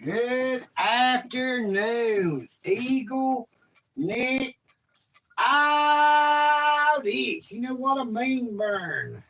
Good afternoon, Eagle, Nick, out east. You know what I mean, burn.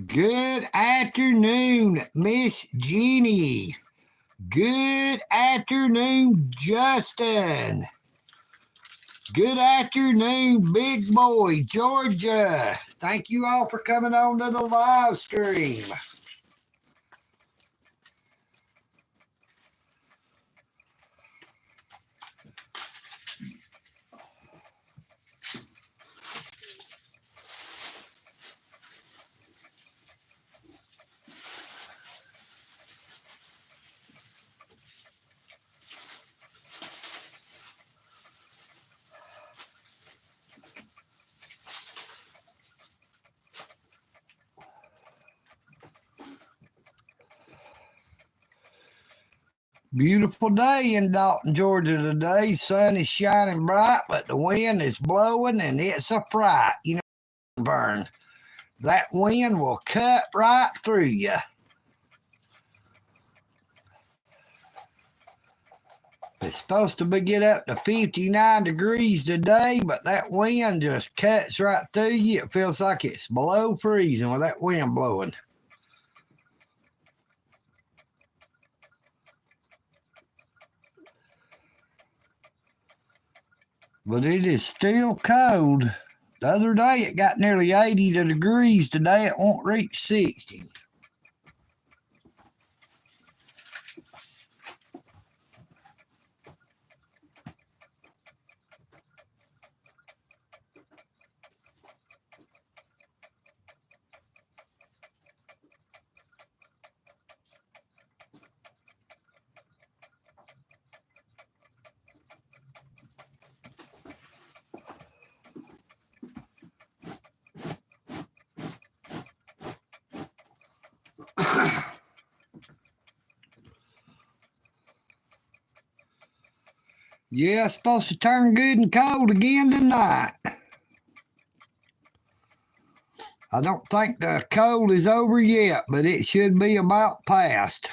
Good afternoon, Miss Jeannie. Good afternoon, Justin. Good afternoon, Big Boy, Georgia. Thank you all for coming on to the live stream. Beautiful day in Dalton, Georgia today. Sun is shining bright, but the wind is blowing and it's a fright. You know, burn. That wind will cut right through you. It's supposed to get up to 59 degrees today, but that wind just cuts right through you. It feels like it's below freezing with that wind blowing. But it is still cold. The other day it got nearly 80 degrees. Today it won't reach 60. Yeah, it's supposed to turn good and cold again tonight. I don't think the cold is over yet, but it should be about past.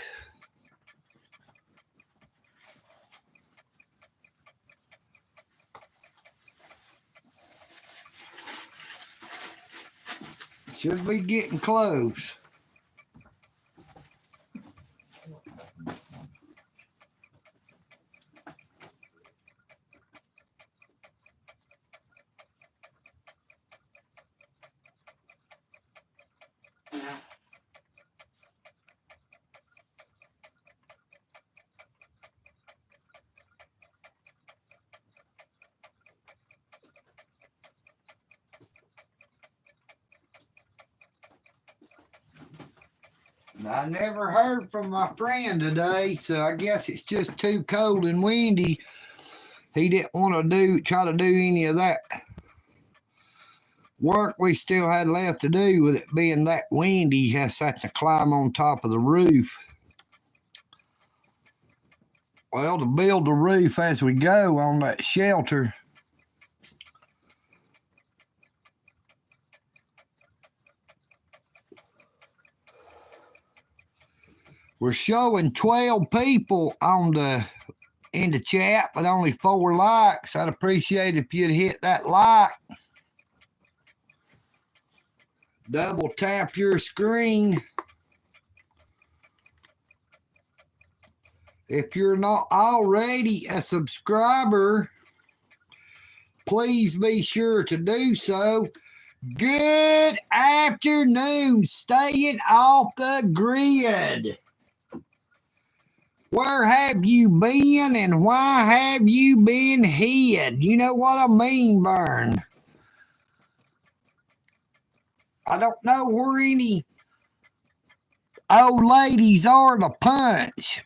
Should be getting close. I never heard from my friend today, so I guess it's just too cold and windy. He didn't want to try to do any of that work we still had left to do with it being that windy. He has to climb on top of the roof. Well, to build the roof as we go on that shelter, we're showing 12 people in the chat, but only 4 likes. I'd appreciate if you'd hit that like. Double tap your screen. If you're not already a subscriber, please be sure to do so. Good afternoon, staying off the grid. Where have you been and why have you been hid? You know what I mean, Burn. I don't know where any old ladies are to punch.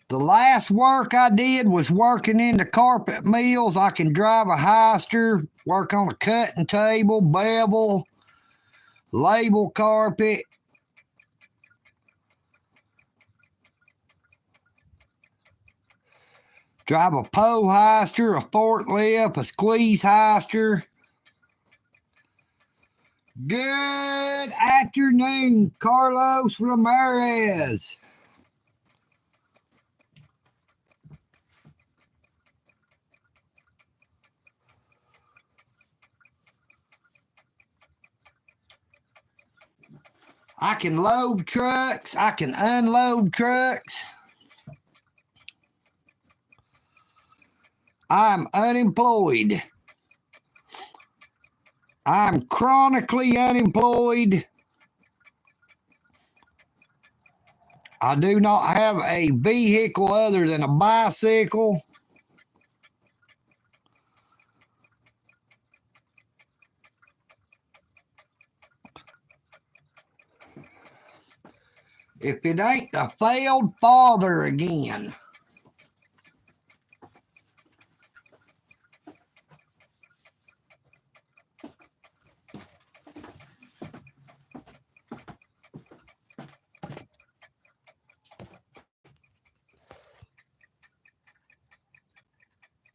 The last work I did was working in the carpet mills. I can drive a heister, work on a cutting table, bevel, label carpet. Drive a pole heister, a forklift, a squeeze heister. Good afternoon, Carlos Ramirez. I can load trucks. I can unload trucks. I'm unemployed. I'm chronically unemployed. I do not have a vehicle other than a bicycle. If it ain't a failed father again.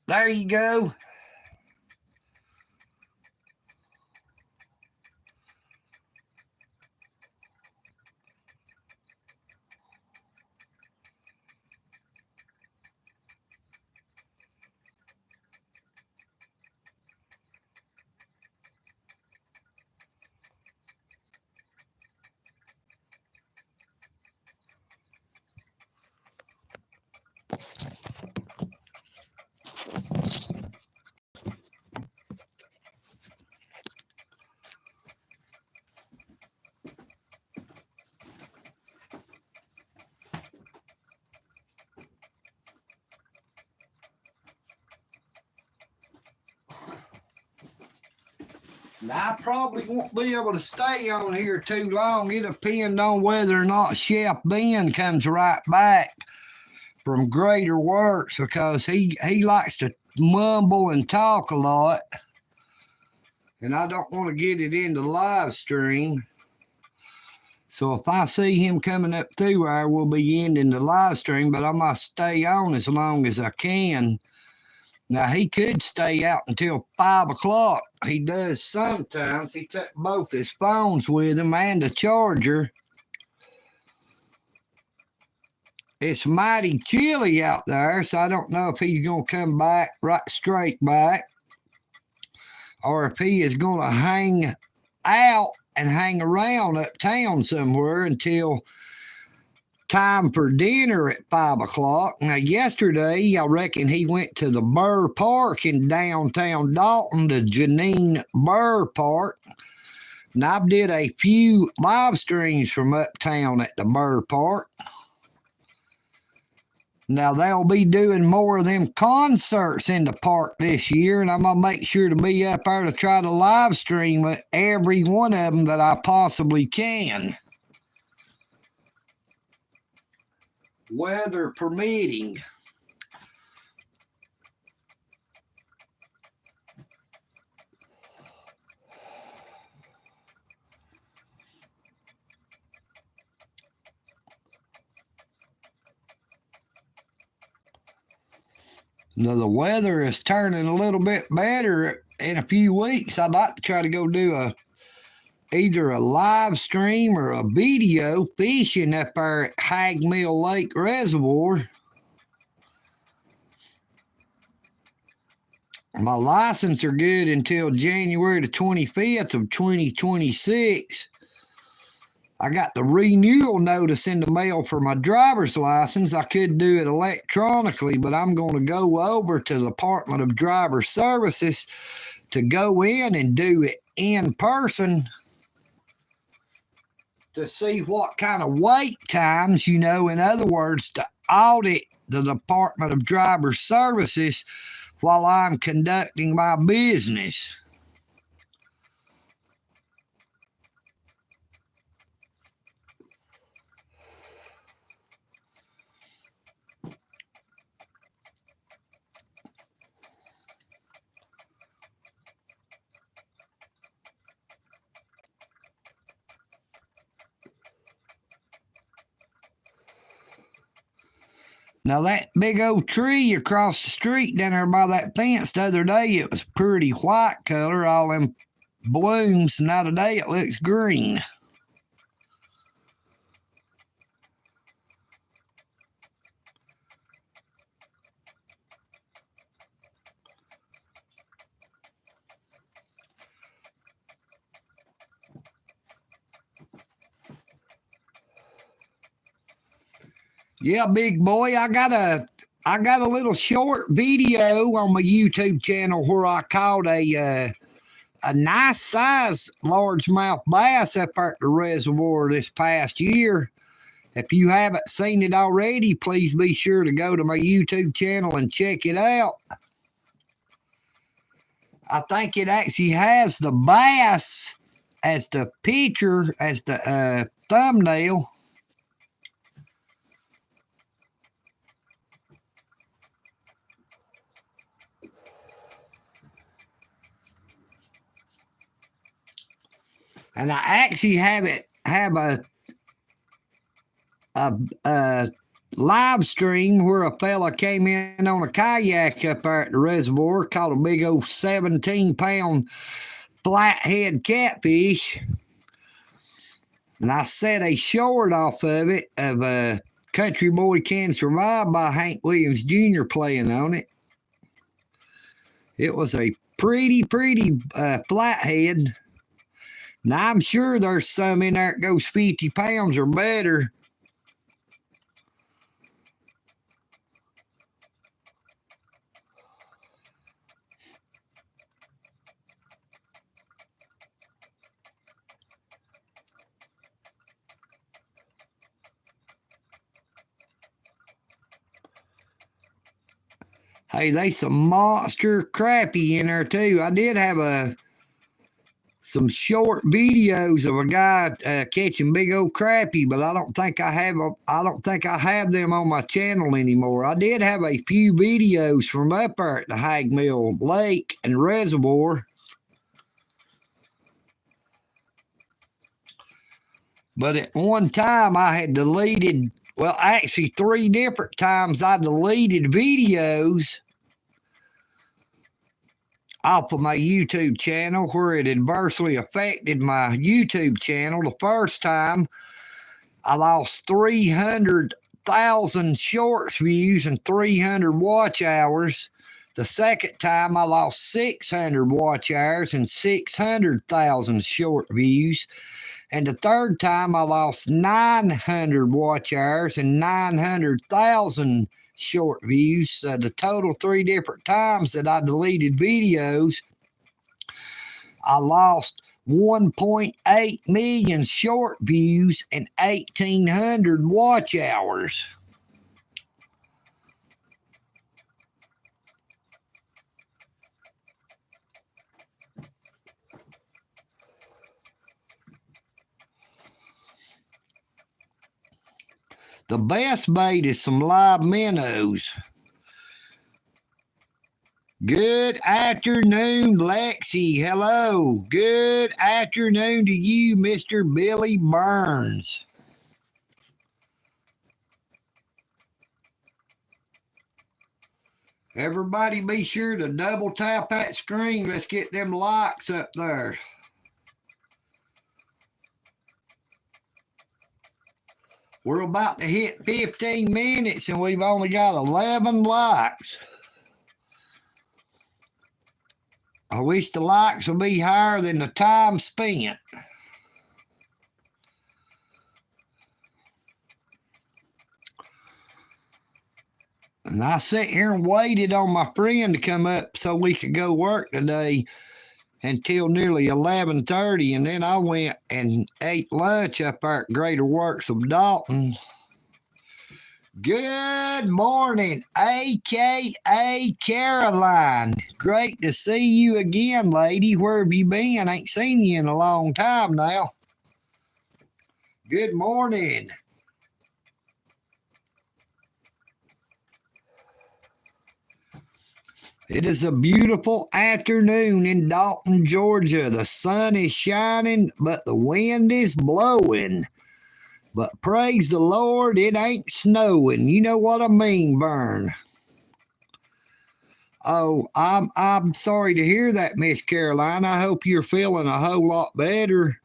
There you go. Now, I probably won't be able to stay on here too long. It depends on whether or not Chef Ben comes right back from Greater Works, because he likes to mumble and talk a lot. And I don't want to get it in the live stream. So if I see him coming up through there, we'll be ending the live stream, but I must stay on as long as I can. Now, he could stay out until 5 o'clock. He does sometimes. He took both his phones with him and a charger. It's mighty chilly out there, so I don't know if he's going to come back right straight back or if he is going to hang out and hang around uptown somewhere until time for dinner at 5 o'clock. Now, yesterday, I reckon he went to the Burr Park in downtown Dalton, the Janine Burr Park. And I did a few live streams from uptown at the Burr Park. Now, they'll be doing more of them concerts in the park this year, and I'm going to make sure to be up there to try to live stream every one of them that I possibly can. Weather permitting. Now, the weather is turning a little bit better in a few weeks. I'd like to try to go do either a live stream or a video fishing up there at Hag Mill Lake Reservoir. My license are good until January the 25th of 2026. I got the renewal notice in the mail for my driver's license. I could do it electronically, but I'm going to go over to the Department of Driver Services to go in and do it in person to see what kind of wait times, in other words, to audit the Department of Driver Services while I'm conducting my business. Now, that big old tree across the street down there by that fence the other day, it was pretty white color, all them blooms. Now today it looks green. Yeah, big boy, I got a little short video on my YouTube channel where I caught a nice size largemouth bass up at the reservoir this past year. If you haven't seen it already, please be sure to go to my YouTube channel and check it out. I think it actually has the bass as the picture, as the thumbnail. And I actually have a live stream where a fella came in on a kayak up there at the reservoir, caught a big old 17-pound flathead catfish. And I set a short off of it of Country Boy Can Survive by Hank Williams Jr. playing on it. It was a pretty flathead. Now, I'm sure there's some in there that goes 50 pounds or better. Hey, there's some monster crappie in there too. I did have some short videos of a guy catching big old crappie, but I don't think I have them on my channel anymore. I did have a few videos from up there at the Hag Mill Lake and Reservoir, but at one time I had deleted. Well, actually, 3 different times I deleted videos off of my YouTube channel where it adversely affected my YouTube channel. The first time, I lost 300,000 shorts views and 300 watch hours. The second time, I lost 600 watch hours and 600,000 short views. And the third time, I lost 900 watch hours and 900,000 short views. The total 3 different times that I deleted videos, I lost 1.8 million short views and 1,800 watch hours. The best bait is some live minnows. Good afternoon, Lexi. Hello. Good afternoon to you, Mr. Billy Burns. Everybody be sure to double tap that screen. Let's get them likes up there. We're about to hit 15 minutes and we've only got 11 likes. I wish the likes would be higher than the time spent. And I sat here and waited on my friend to come up so we could go work today until nearly 11:30, and then I went and ate lunch up there at Greater Works of Dalton. Good morning, a.k.a. Caroline. Great to see you again, lady. Where have you been? Ain't seen you in a long time now. Good morning. It is a beautiful afternoon in Dalton, Georgia. The sun is shining, but the wind is blowing. But praise the Lord, it ain't snowing. You know what I mean, Vern? Oh, I'm sorry to hear that, Miss Caroline. I hope you're feeling a whole lot better.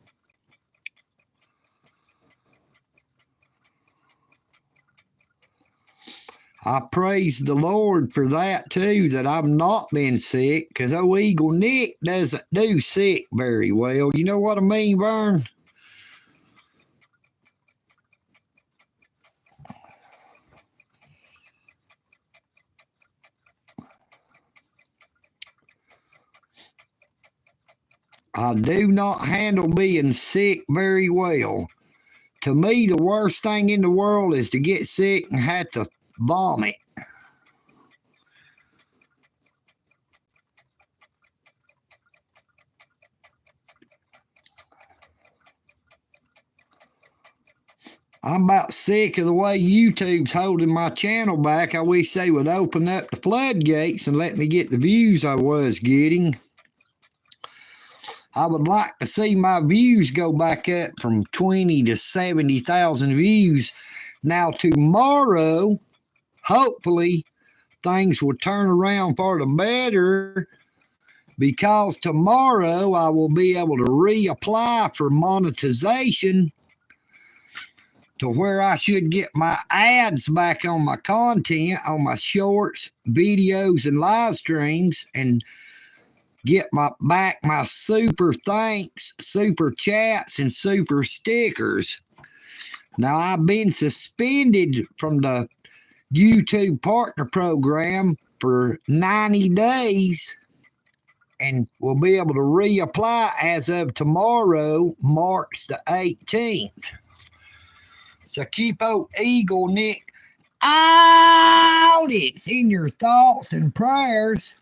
I praise the Lord for that too, that I've not been sick, because EagleNick doesn't do sick very well. You know what I mean, Vern? I do not handle being sick very well. To me, the worst thing in the world is to get sick and have to vomit. I'm about sick of the way YouTube's holding my channel back. I wish they would open up the floodgates and let me get the views I was getting. I would like to see my views go back up from 20 to 70,000 views. Now, tomorrow, hopefully, things will turn around for the better, because tomorrow I will be able to reapply for monetization to where I should get my ads back on my content, on my shorts, videos, and live streams, and get my super thanks, super chats, and super stickers. Now, I've been suspended from the YouTube Partner Program for 90 days and will be able to reapply as of tomorrow, March the 18th. So keep old EagleNick out. It's in your thoughts and prayers.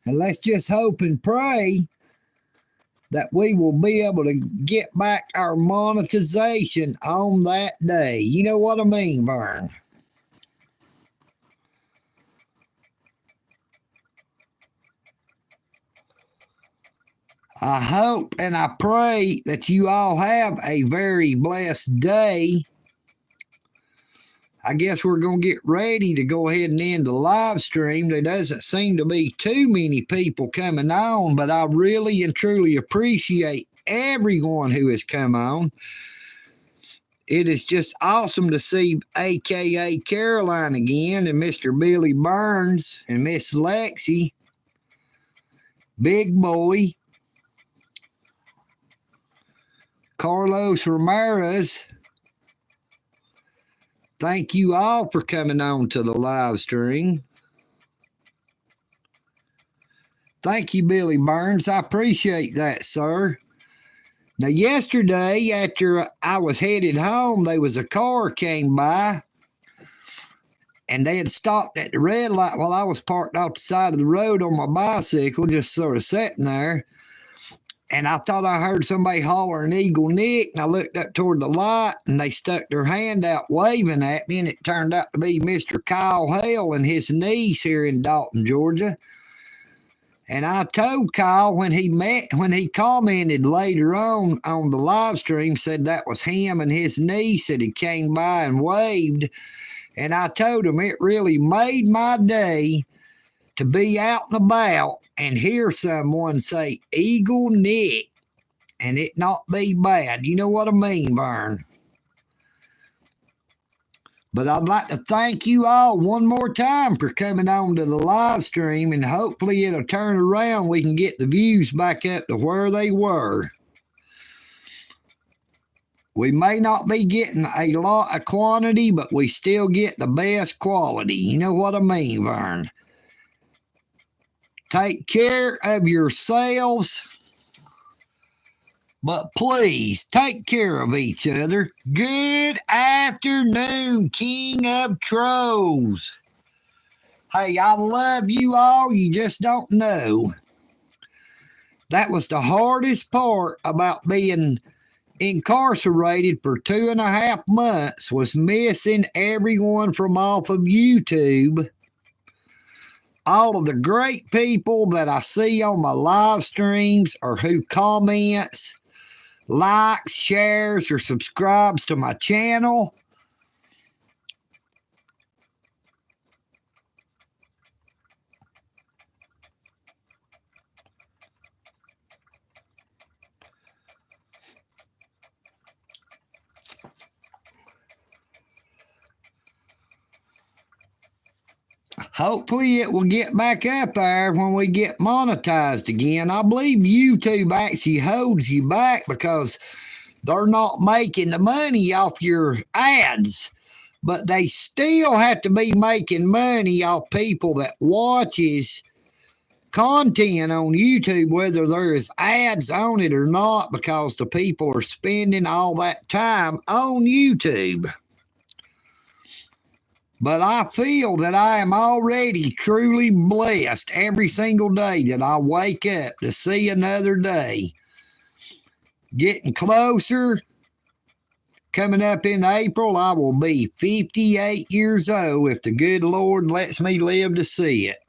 And let's just hope and pray that we will be able to get back our monetization on that day. You know what I mean, Vern? I hope and I pray that you all have a very blessed day. I guess we're going to get ready to go ahead and end the live stream. There doesn't seem to be too many people coming on, but I really and truly appreciate everyone who has come on. It is just awesome to see a.k.a. Caroline again, and Mr. Billy Burns, and Miss Lexi, Big Boy, Carlos Ramirez. Thank you all for coming on to the live stream. Thank you, Billy Burns. I appreciate that, sir. Now, yesterday, after I was headed home, there was a car came by, and they had stopped at the red light while I was parked off the side of the road on my bicycle, just sort of sitting there. And I thought I heard somebody hollering EagleNick, and I looked up toward the light, and they stuck their hand out waving at me, and it turned out to be Mr. Kyle Hale and his niece here in Dalton, Georgia. And I told Kyle when he commented later on the live stream, said that was him and his niece that he came by and waved. And I told him it really made my day to be out and about and hear someone say EagleNick and it not be bad. You know what I mean, Vern? But I'd like to thank you all one more time for coming on to the live stream, and hopefully it'll turn around. We can get the views back up to where they were. We may not be getting a lot of quantity, but we still get the best quality. You know what I mean, Vern? Take care of yourselves, but please take care of each other. Good afternoon, King of Trolls. Hey, I love you all. You just don't know. That was the hardest part about being incarcerated for 2.5 months, was missing everyone from off of YouTube. All of the great people that I see on my live streams or who comments, likes, shares, or subscribes to my channel. Hopefully it will get back up there when we get monetized again. I believe YouTube actually holds you back because they're not making the money off your ads. But they still have to be making money off people that watches content on YouTube, whether there is ads on it or not, because the people are spending all that time on YouTube. But I feel that I am already truly blessed every single day that I wake up to see another day. Getting closer. Coming up in April, I will be 58 years old if the good Lord lets me live to see it.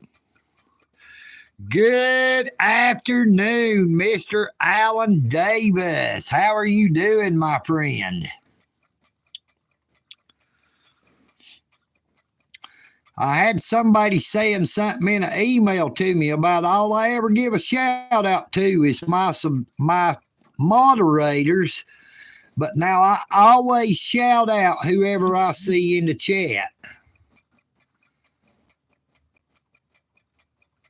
Good afternoon, Mr. Alan Davis. How are you doing, my friend? I had somebody saying something in an email to me about all I ever give a shout out to is my moderators. But now I always shout out whoever I see in the chat.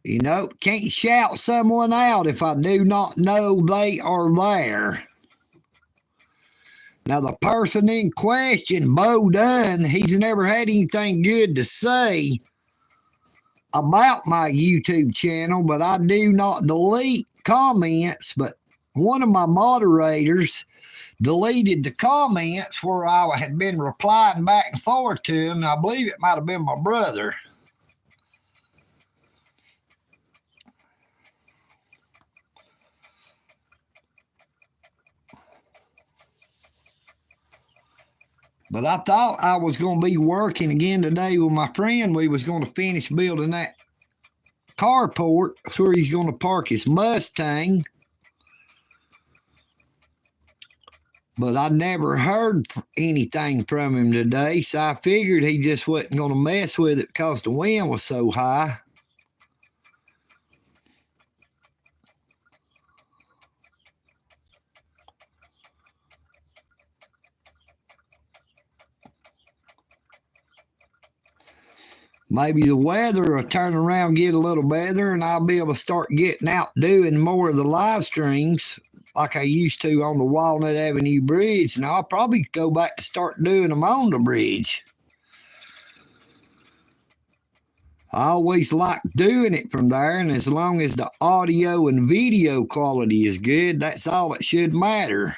You know, can't shout someone out if I do not know they are there. Now, the person in question, Bo Dunn, he's never had anything good to say about my YouTube channel, but I do not delete comments. But one of my moderators deleted the comments where I had been replying back and forth to him. I believe it might have been my brother. But I thought I was going to be working again today with my friend. We was going to finish building that carport where he's going to park his Mustang. But I never heard anything from him today, so I figured he just wasn't going to mess with it because the wind was so high. Maybe the weather will turn around, get a little better, and I'll be able to start getting out doing more of the live streams like I used to on the Walnut Avenue Bridge. Now I'll probably go back to start doing them on the bridge. I always like doing it from there, and as long as the audio and video quality is good, that's all that should matter.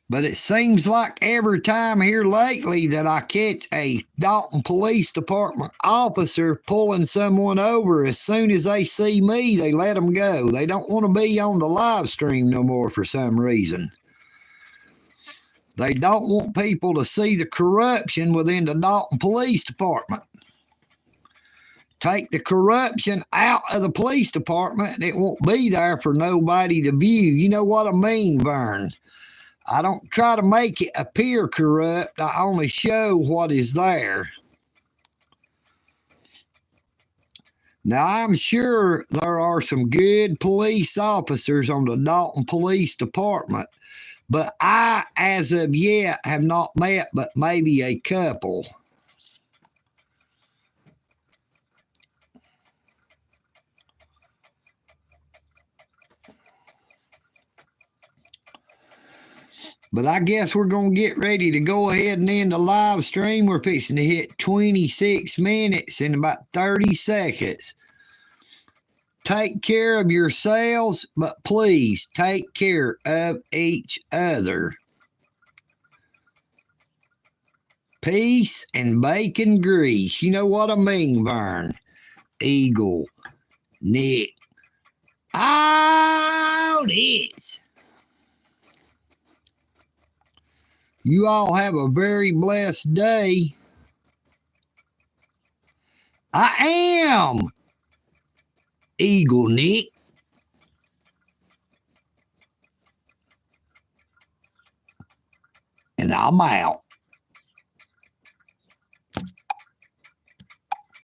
But it seems like every time here lately that I catch a Dalton Police Department officer pulling someone over, as soon as they see me, they let them go. They don't want to be on the live stream no more for some reason. They don't want people to see the corruption within the Dalton Police Department. Take the corruption out of the police department and it won't be there for nobody to view. You know what I mean, Vern? I don't try to make it appear corrupt. I only show what is there. Now, I'm sure there are some good police officers on the Dalton Police Department, but I, as of yet, have not met but maybe a couple. But I guess we're going to get ready to go ahead and end the live stream. We're fixing to hit 26 minutes in about 30 seconds. Take care of yourselves, but please take care of each other. Peace and bacon grease. You know what I mean, Vern. Eagle, Nick. Out it. You all have a very blessed day. I am EagleNick. And I'm out.